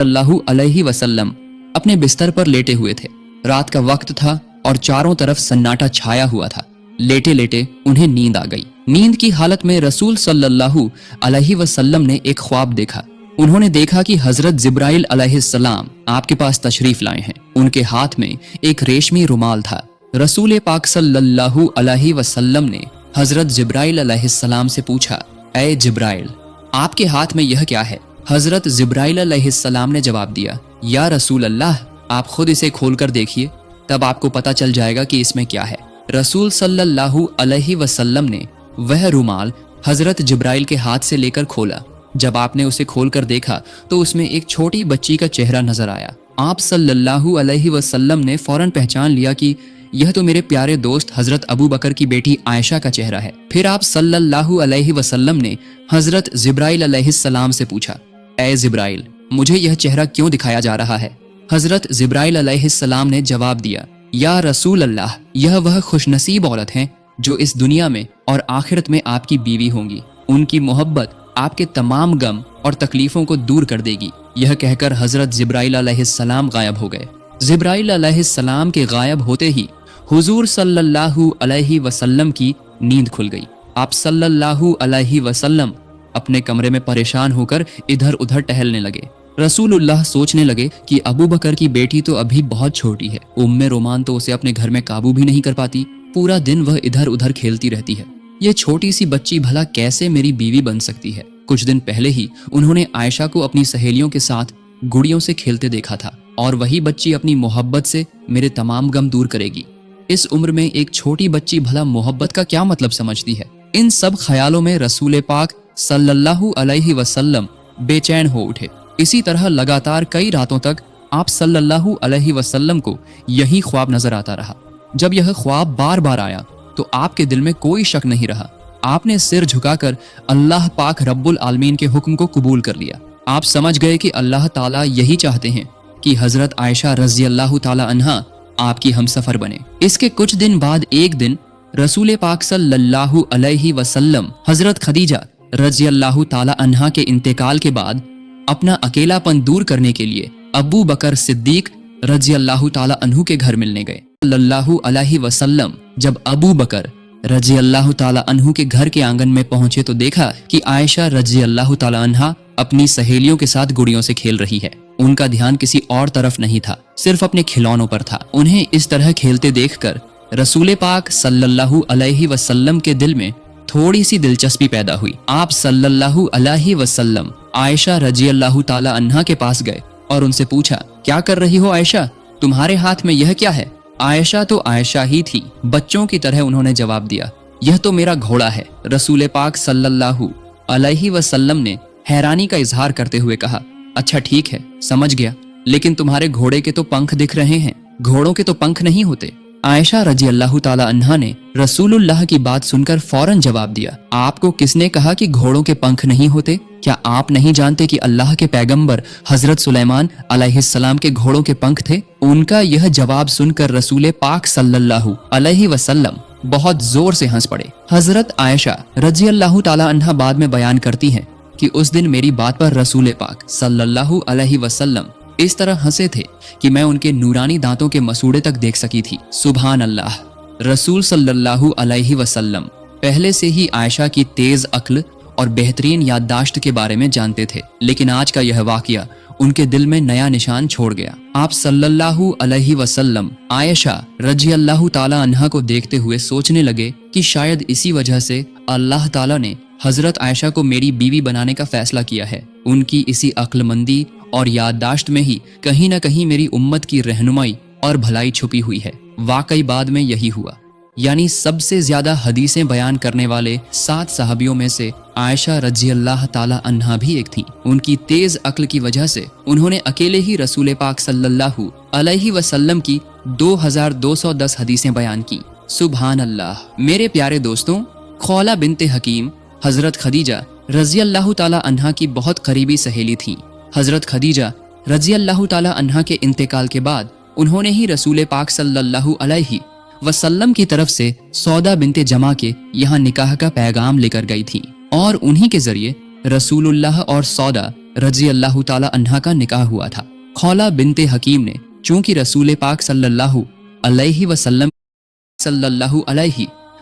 सल्लल्लाहु अलैहि वसल्लम अपने बिस्तर पर लेटे हुए थे। रात का वक्त था और चारों तरफ सन्नाटा छाया हुआ था। लेटे लेटे उन्हें नींद आ गई। नींद की हालत में रसूल सल्लल्लाहु अलैहि वसल्लम ने एक ख्वाब देखा। उन्होंने देखा कि हजरत जिब्राइल अलैहिस्सलाम आपके पास तशरीफ लाए हैं। उनके हाथ में एक रेशमी रुमाल था। रसूल पाक सल्लल्लाहु अलैहि वसल्लम ने हजरत जिब्राइल अलैहिस्सलाम से पूछा, ऐ जिब्राइल, आपके हाथ में यह क्या है? हजरत जिब्राइल अलैहिस्सलाम ने जवाब दिया, या रसूल अल्लाह, आप खुद इसे खोलकर देखिए, तब आपको पता चल जाएगा कि इसमें क्या है। रसूल सल्लल्लाहु अलैहि वसल्लम ने वह रुमाल हजरत जिब्राइल के हाथ से लेकर खोला। जब आपने उसे खोलकर देखा तो उसमें एक छोटी बच्ची का चेहरा नजर आया। आप सल्लल्लाहु अलैहि वसल्लम ने फौरन पहचान लिया कि यह तो मेरे प्यारे दोस्त हजरत अबू बकर की बेटी आयशा का चेहरा है। फिर आप सल्लल्लाहु अलैहि वसल्लम ने हजरत जिब्राइल अलैहिस्सलाम से पूछा, ऐ जिब्राइल, मुझे यह चेहरा क्यों दिखाया जा रहा है? हजरत जिब्राइल अलैहिस्सलाम ने जवाब दिया, या रसूल अल्लाह, यह वह खुशनसीब औरत हैं जो इस दुनिया में और आखिरत में आपकी बीवी होंगी। उनकी मोहब्बत आपके तमाम गम और तकलीफों को दूर कर देगी। यह कहकर हजरत जिब्राइल अलैहिस्सलाम गायब हो गए। जिब्राइल अलैहिस्सलाम के गायब होते ही हुजूर सल्लल्लाहु अलैहि वसल्लम की नींद खुल गई। आप सल्लल्लाहु अलैहि वसल्लम अपने कमरे में परेशान होकर इधर उधर टहलने लगे। रसूलुल्लाह सोचने लगे कि अबू बकर की बेटी तो अभी बहुत छोटी है, उम्मे रोमान तो उसे अपने घर में काबू भी नहीं कर पाती। पूरा दिन वह इधर उधर खेलती रहती है। ये छोटी सी बच्ची भला कैसे मेरी बीवी बन सकती है? कुछ दिन पहले ही उन्होंने आयशा को अपनी सहेलियों के साथ गुड़ियों से खेलते देखा था, और वही बच्ची अपनी मोहब्बत से मेरे तमाम गम दूर करेगी। इस उम्र में एक छोटी बच्ची भला मोहब्बत का क्या मतलब समझती है? इन सब ख्यालों में रसूल पाक सल्लल्लाहु अलैहि वसल्लम बेचैन हो उठे। इसी तरह लगातार कई रातों तक आप सल्लल्लाहु अलैहि वसल्लम को यही ख्वाब नजर आता रहा। जब यह ख्वाब बार बार आया तो आपके दिल में कोई शक नहीं रहा। आपने सिर झुकाकर अल्लाह पाक रब्बुल आलमीन के हुक्म को कबूल कर लिया। आप समझ गए कि अल्लाह ताला यही चाहते हैं कि हजरत आयशा रज़ी अल्लाह ताला अन्हा आपकी हमसफर बने। इसके कुछ दिन बाद एक दिन रसूल पाक सल्लल्लाहु अलैहि वसल्लम हजरत खदीजा रज़ी अल्लाह ताला अन्हा के इंतकाल के बाद अपना अकेलापन दूर करने के लिए अबू बकर सिद्दीक रज़ी अल्लाह ताला अन्हु के घर मिलने गए। सल्लल्लाहु अलैहि वसल्लम जब अबू बकर रज़ी अल्लाह ताला अन्हु के घर के आंगन में पहुंचे तो देखा कि आयशा रज़ी अल्लाह ताला अन्हा अपनी सहेलियों के साथ गुड़ियों से खेल रही है। उनका ध्यान किसी और तरफ नहीं था, सिर्फ अपने खिलौनों पर था। उन्हें इस तरह खेलते देखकर रसूल पाक सल्लल्लाहु अलैहि वसल्लम के दिल में थोड़ी सी दिलचस्पी पैदा हुई। आप सल्लल्लाहु अलैहि वसल्लम आयशा रज़ी अल्लाह ताला अन्हा के पास गए और उनसे पूछा, क्या कर रही हो आयशा? तुम्हारे हाथ में यह क्या है? आयशा तो आयशा ही थी। बच्चों की तरह उन्होंने जवाब दिया, यह तो मेरा घोड़ा है। रसूल पाक सल्लल्लाहु अलैहि वसल्लम ने हैरानी का इजहार करते हुए कहा, अच्छा ठीक है, समझ गया, लेकिन तुम्हारे घोड़े के तो पंख दिख रहे हैं, घोड़ों के तो पंख नहीं होते। आयशा रज़ी अल्लाह ताला अन्हा ने रसूलुल्लाह की बात सुनकर फौरन जवाब दिया, आपको किसने कहा कि घोड़ों के पंख नहीं होते? क्या आप नहीं जानते कि अल्लाह के पैगंबर हजरत सुलेमान अलैहिस्सलाम के घोड़ों के पंख थे? उनका यह जवाब सुनकर रसूल पाक सल्लल्लाहु अलैहि वसल्लम बहुत जोर से हंस पड़े। हजरत आयशा रज़ी अल्लाह ताला अन्हा बाद में बयान करती हैं कि उस दिन मेरी बात पर रसूल पाक सल्लल्लाहु अलैहि वसल्लम इस तरह हंसे थे कि मैं उनके नूरानी दांतों के मसूड़े तक देख सकी थी। सुभान अल्लाह। रसूल सल्लल्लाहु अलैहि वसल्लम पहले से ही आयशा की तेज अक्ल और बेहतरीन याददाश्त के बारे में जानते थे, लेकिन आज का यह वाकया उनके दिल में नया निशान छोड़ गया। आप सल्लल्लाहु अलैहि वसल्लम आयशा रज़ी अल्लाह ताला अन्हा को देखते हुए सोचने लगे कि शायद इसी वजह से अल्लाह ताला ने हजरत आयशा को मेरी बीवी बनाने का फैसला किया है। उनकी इसी अक्लमंदी और याददाश्त में ही कहीं न कहीं मेरी उम्मत की रहनुमाई और भलाई छुपी हुई है। वाकई बाद में यही हुआ। यानी सबसे ज्यादा हदीसें बयान करने वाले 7 सहाबियों में से आयशा रज़ी अल्लाह ताला अन्हा भी एक थी। उनकी तेज अक्ल की वजह से उन्होंने अकेले ही रसूल पाक सल्लल्लाहु अलैहि वसल्लम की 2210 हदीसें बयान की। सुभान अल्लाह। मेरे प्यारे दोस्तों, खौला बिनते हकीम हजरत खदीजा रज़ी अल्लाह ताला अन्हा की बहुत करीबी सहेली थी। हजरत खदीजा रज़ी अल्लाह ताला अन्हा के इंतकाल के बाद उन्होंने ही रसूल पाक सल्लल्लाहु अलैहि वसल्लम की तरफ से सौदा बिनते जमा के यहाँ निकाह का पैगाम लेकर गई थी, और उन्हीं के जरिए रसूलुल्लाह और सौदा रजी अल्लाह ताला अन्हा का निकाह हुआ था। खौला बिनते हकीम ने चूंकि रसूल पाक सल्लल्लाहु अलैहि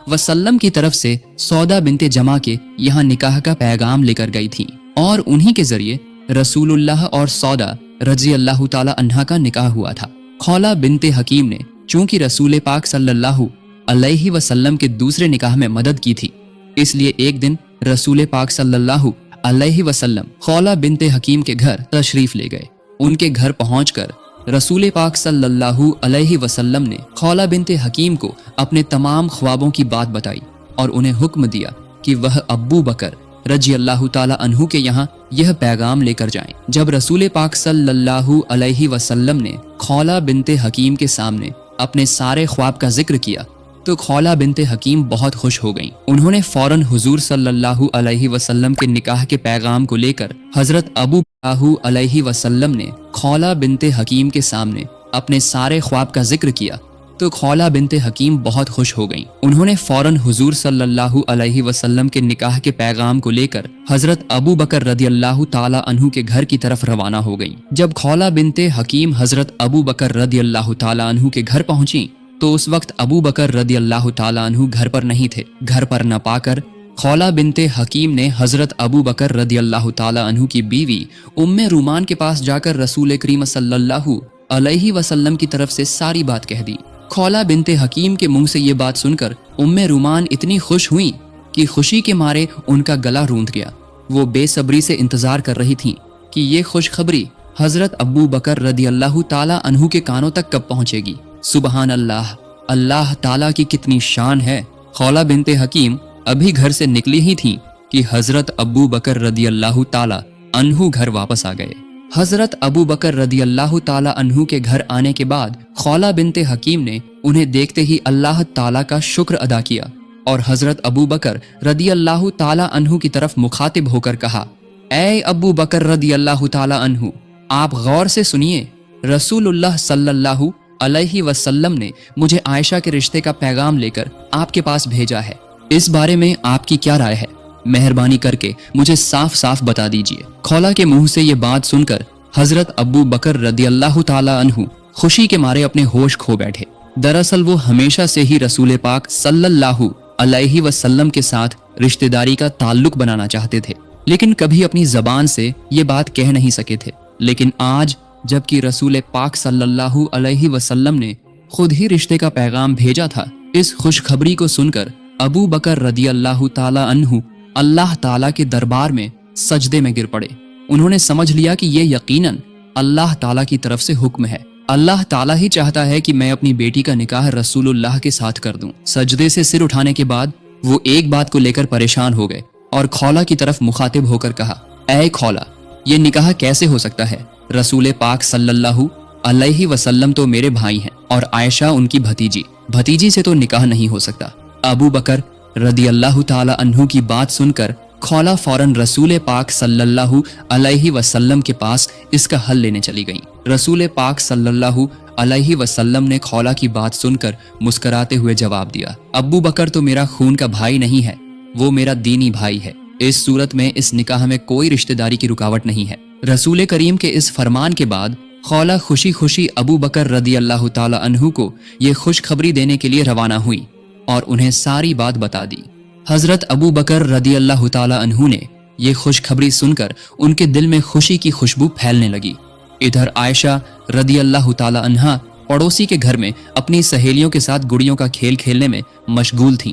वसल्लम की तरफ से सौदा बिनते जमा के यहाँ निकाह का पैगाम लेकर गई थी और उन्हीं के जरिए रसूलुल्लाह और सौदा रजी अल्लाह ताला अन्हा का निकाह हुआ था। खौला बिनते हकीम ने चूंकि रसूल पाक सल्लल्लाहु अलैहि वसल्लम के दूसरे निकाह में मदद की थी, इसलिए एक दिन रसूल पाक सल्लल्लाहु अलैहि वसल्लम खौला बिनते हकीम के घर तशरीफ ले गए। उनके घर पहुंचकर रसूल पाक सल्लल्लाहु अलैहि वसल्लम ने खौला बिनते हकीम को अपने तमाम ख्वाबों की बात बताई और उन्हें हुक्म दिया कि वह अब्बू बकर रजी अल्लाह ताला अन्हु के यहाँ यह पैगाम लेकर जाएं। जब रसूल पाक सल्लल्लाहु अलैहि वसल्लम ने खौला बिनते हकीम के सामने अपने सारे ख्वाब का जिक्र किया तो खौला बिनते हकीम बहुत खुश हो गईं। उन्होंने फौरन हुजूर सल्लल्लाहु अलैहि वसल्लम के निकाह के पैगाम को लेकर हजरत अबू बकर अलैहि वसल्लम ने खौला बिनते हकीम के सामने अपने सारे ख्वाब का जिक्र किया तो खौला बिनते हकीम बहुत खुश हो गईं। उन्होंने फौरन हुजूर सल्लल्लाहु अलैहि वसल्लम के निकाह के पैगाम को लेकर हजरत अबू बकर रदियल्लाहु ताला अन्हु के घर की तरफ रवाना हो गईं। जब खौला बिनते हकीम हजरत अबू बकर रदियल्लाहु ताला अन्हु के घर पहुंची तो उस वक्त अबू बकर रदियल्लाहु ताला अन्हु घर पर नहीं थे। घर पर न पाकर खौला बिनते हकीम ने हजरत अबू बकर रदियल्लाहु ताला अन्हु की बीवी उम्मे रूमान के पास जाकर रसूल करीम सल्लल्लाहु अलैहि वसल्लम की तरफ से सारी बात कह दी। खौला बिनते हकीम के मुंह से ये बात सुनकर उम्मे रूमान इतनी खुश हुई कि खुशी के मारे उनका गला रूंध गया। वो बेसब्री से इंतजार कर रही थीं कि ये खुशखबरी हजरत अबू बकर रदियल्लाहु ताला अन्हु के कानों तक कब पहुंचेगी। सुबहान अल्लाह, अल्लाह ताला की कितनी शान है। खौला बिनते हकीम अभी घर से निकली ही थीं कि हजरत अबू बकर रदियल्लाहु ताला अन्हु घर वापस आ गए। हजरत अबू बकर रदियल्लाहु ताला अन्हु के घर आने के बाद खौला बिनते हकीम ने उन्हें देखते ही अल्लाह ताला का शुक्र अदा किया और हजरत अबू बकर रदियल्लाहु ताला अन्हु की तरफ मुखातिब होकर कहा, ऐ अबू बकर रदियल्लाहु ताला अन्हु, आप गौर से सुनिए। रसूलुल्लाह सल्लल्लाहु अलैहि वसल्लम ने मुझे आयशा के रिश्ते का पैगाम लेकर आपके पास भेजा है। इस बारे में आपकी क्या राय है? मेहरबानी करके मुझे साफ साफ बता दीजिए। खौला के मुंह से ये बात सुनकर हजरत अबू बकर रदियल्लाहु ताला अन्हु खुशी के मारे अपने होश खो बैठे। दरअसल वो हमेशा से ही रसूल पाक सल्लल्लाहु अलैहि वसल्लम के साथ रिश्तेदारी का ताल्लुक बनाना चाहते थे, लेकिन कभी अपनी जबान से ये बात कह नहीं सके थे। लेकिन आज जबकि रसूल पाक सल्लल्लाहु अलैहि वसल्लम ने खुद ही रिश्ते का पैगाम भेजा था, इस खुशखबरी को सुनकर अबू बकर रदियल्लाहु ताला अन्हु अल्लाह ताला के दरबार में सजदे में गिर पड़े। उन्होंने समझ लिया कि ये यकीनन अल्लाह ताला की तरफ से हुक्म है। अल्लाह ताला ही चाहता है कि मैं अपनी बेटी का निकाह रसूलुल्लाह के साथ कर दूं। सजदे से सिर उठाने के बाद वो एक बात को लेकर परेशान हो गए और खौला की तरफ मुखातिब होकर कहा, ऐ खौला, ये निकाह कैसे हो सकता है? रसूल पाक सल्लल्लाहु अलैहि वसल्लम तो मेरे भाई हैं और आयशा उनकी भतीजी से तो निकाह नहीं हो सकता। अबू बकर रदियल्लाहु ताला अन्हु की बात सुनकर खौला फौरन रसूल पाक सल्लल्लाहु अलैहि वसल्लम के पास इसका हल लेने चली गईं। रसूल पाक सल्लल्लाहु अलैहि वसल्लम ने खौला की बात सुनकर मुस्कुराते हुए जवाब दिया, अबू बकर तो मेरा खून का भाई नहीं है, वो मेरा दीनी भाई है। इस सूरत में इस निकाह में कोई रिश्तेदारी की रुकावट नहीं है। रसूल करीम के इस फरमान के बाद खौला खुशी खुशी अबू बकर रदियल्लाहु ताला अन्हु को ये खुशखबरी देने के लिए रवाना हुई और उन्हें सारी बात बता दी। हजरत अबू बकर रदियल्लाहु ताला अन्हु ने ये खुशखबरी सुनकर उनके दिल में खुशी की खुशबू फैलने लगी। इधर आयशा रदियल्लाहु ताला अन्हा पड़ोसी के घर में अपनी सहेलियों के साथ गुड़ियों का खेल खेलने में मशगूल थीं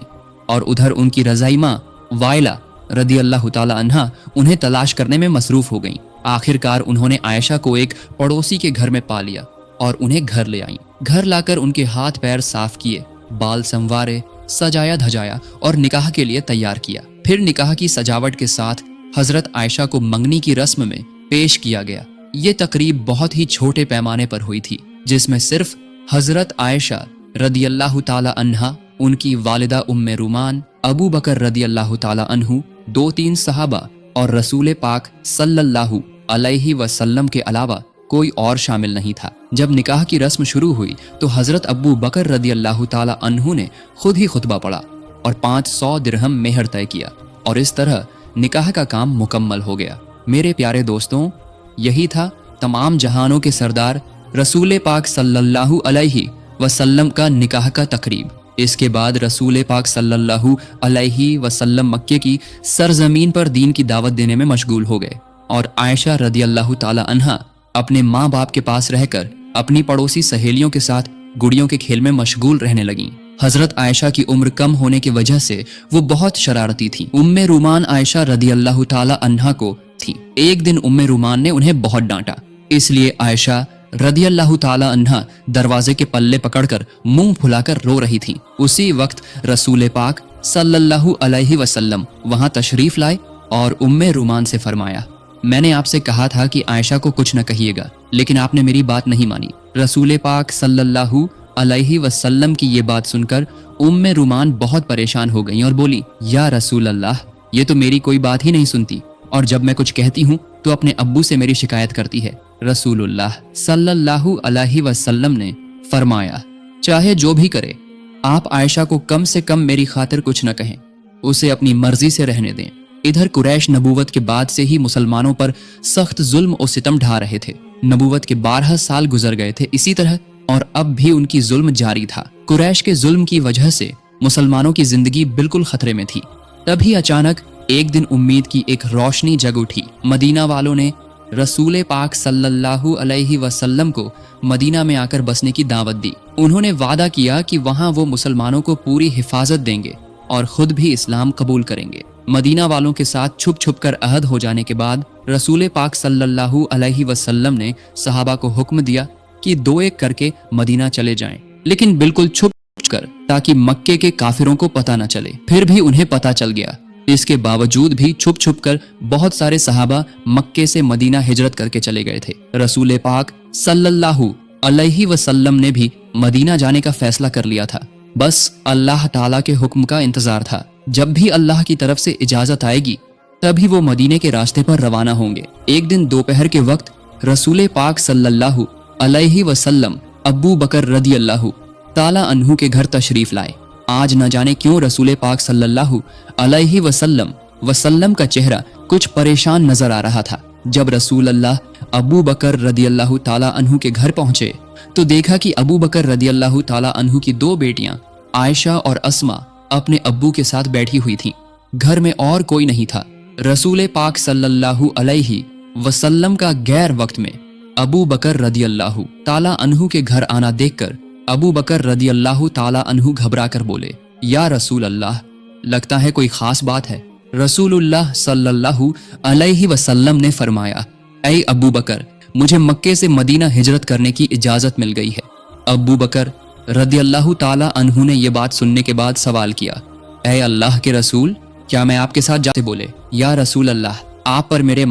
और उधर उनकी रज़ाई माँ वाइला रदियल्लाहु ताला अन्हा उन्हें तलाश करने में मसरूफ हो गईं। आखिरकार उन्होंने आयशा को एक पड़ोसी के घर में पा लिया और उन्हें घर ले आईं। घर लाकर उनके हाथ पैर साफ किए, बाल संवारे, सजाया धजाया और निकाह के लिए तैयार किया। फिर निकाह की सजावट के साथ हजरत आयशा को मंगनी की रस्म में पेश किया गया। ये तकरीब बहुत ही छोटे पैमाने पर हुई थी, जिसमें सिर्फ हजरत आयशा रदियल्लाहु ताला अन्हा, उनकी वालिदा उम्मे रूमान, अबू बकर रदियल्लाहु ताला अन्हु, 2-3 सहाबा और रसूल पाक सल्लल्लाहु अलैहि वसल्लम के अलावा कोई और शामिल नहीं था। जब निकाह की रस्म शुरू हुई तो हजरत अबू बकर रदियल्लाहु ताला अन्हु ने खुद ही खुतबा पढ़ा और 500 दिरहम मेहर तय किया और इस तरह निकाह का काम मुकम्मल हो गया। मेरे प्यारे दोस्तों, यही था तमाम जहानों के सरदार रसूल पाक सल्लल्लाहु अलैहि वसल्लम का निकाह का तकरीब। इसके बाद रसूल पाक सल्लल्लाहु अलैहि वसल्लम मक्के की सरजमीन पर दीन की दावत देने में मशगूल हो गए और आयशा रदियल्लाहु ताला अन्हा अपने माँ बाप के पास रहकर अपनी पड़ोसी सहेलियों के साथ गुड़ियों के खेल में मशगूल रहने लगीं। हजरत आयशा की उम्र कम होने की वजह से वो बहुत शरारती थी। उम्मे रूमान आयशा रदियल्लाहु ताला अन्हा को थी। एक दिन उम्मे रूमान ने उन्हें बहुत डांटा, इसलिए आयशा रदियल्लाहु ताला अन्हा दरवाजे के पल्ले पकड़कर मुंह फुलाकर रो रही थी। उसी वक्त रसूल पाक सल्लल्लाहु अलैहि वसल्लम वहां तशरीफ लाए और उम्मे रूमान से फरमाया, मैंने आपसे कहा था कि आयशा को कुछ न कहिएगा, लेकिन आपने मेरी बात नहीं मानी। रसूल पाक सल्लल्लाहु अलैहि वसल्लम की ये बात सुनकर उम्मे रूमान बहुत परेशान हो गईं और बोली, या रसूल अल्लाह, ये तो मेरी कोई बात ही नहीं सुनती और जब मैं कुछ कहती हूँ तो अपने अब्बू से मेरी शिकायत करती है। रसूलुल्लाह सल्लल्लाहु अलैहि वसल्लम ने फरमाया, चाहे जो भी करे, आप आयशा को कम से कम मेरी खातिर कुछ न कहें, उसे अपनी मर्जी से रहने दें। इधर कुरैश नबूवत के बाद से ही मुसलमानों पर सख्त जुल्म और सितम ढा रहे थे। नबूवत के 12 साल गुजर गए थे इसी तरह, और अब भी उनकी जुल्म जारी था। कुरैश के जुल्म की वजह से मुसलमानों की जिंदगी बिल्कुल खतरे में थी। तभी अचानक एक दिन उम्मीद की एक रोशनी जग उठी। मदीना वालों ने रसूल पाक सल्लल्लाहु अलैहि वसल्लम को मदीना में आकर बसने की दावत दी। उन्होंने वादा किया कि वहां वो मुसलमानों को पूरी हिफाजत देंगे और खुद भी इस्लाम कबूल करेंगे। मदीना वालों के साथ छुप छुप कर अहद हो जाने के बाद रसूल पाक सल्लल्लाहु अलैहि वसल्लम ने सहाबा को हुक्म दिया कि दो एक करके मदीना चले जाएं, लेकिन बिल्कुल छुप कर, ताकि मक्के के काफिरों को पता न चले। फिर भी उन्हें पता चल गया। इसके बावजूद भी छुप छुप कर बहुत सारे सहाबा मक्के से मदीना हिजरत करके चले गए थे। रसूल पाक सल्लल्लाहु अलैहि वसल्लम ने भी मदीना जाने का फैसला कर लिया था। बस अल्लाह ताला के हुक्म का इंतजार था। जब भी अल्लाह की तरफ से इजाजत आएगी तभी वो मदीने के रास्ते पर रवाना होंगे। एक दिन दोपहर के वक्त रसूल पाक सल्लल्लाहु अलैहि वसल्लम अबू बकर रदियल्लाहु ताला अन्हु के घर तशरीफ लाए। आज न जाने क्यों रसूल पाक सल्लल्लाहु अलैहि वसल्लम का चेहरा कुछ परेशान नजर आ रहा था। जब रसूल अल्लाह अबू बकर रदियल्लाहु ताला अन्हु के घर पहुंचे तो देखा कि अबू बकर रदियल्लाहु ताला अन्हु की दो बेटियां आयशा और अस्मा अपने अब्बू के साथ बैठी हुई थीं। घर में और कोई नहीं था। रसूल पाक सल्लल्लाहु अलैहि वसल्लम का गैर वक्त में अबू बकर रदियल्लाहु ताला अन्हु के घर आना देखकर अबू बकर रदियल्लाहु ताला अन्हु घबरा कर बोले, या रसूल अल्लाह, लगता है कोई खास बात है। रसूलुल्लाह सल्लल्लाहु अलैहि वसल्लम ने फरमाया, ऐ अबू बकर, मुझे मक्के से मदीना हिजरत करने की इजाजत मिल गई है। अबू बकर रदियल्लाहु ताला अन्हु ने यह बात सुनने के बाद सवाल किया, ऐ अल्लाह के रसूल, क्या मैं आपके साथ जाते? बोले, या रसूल अल्लाह, आप पर मेरे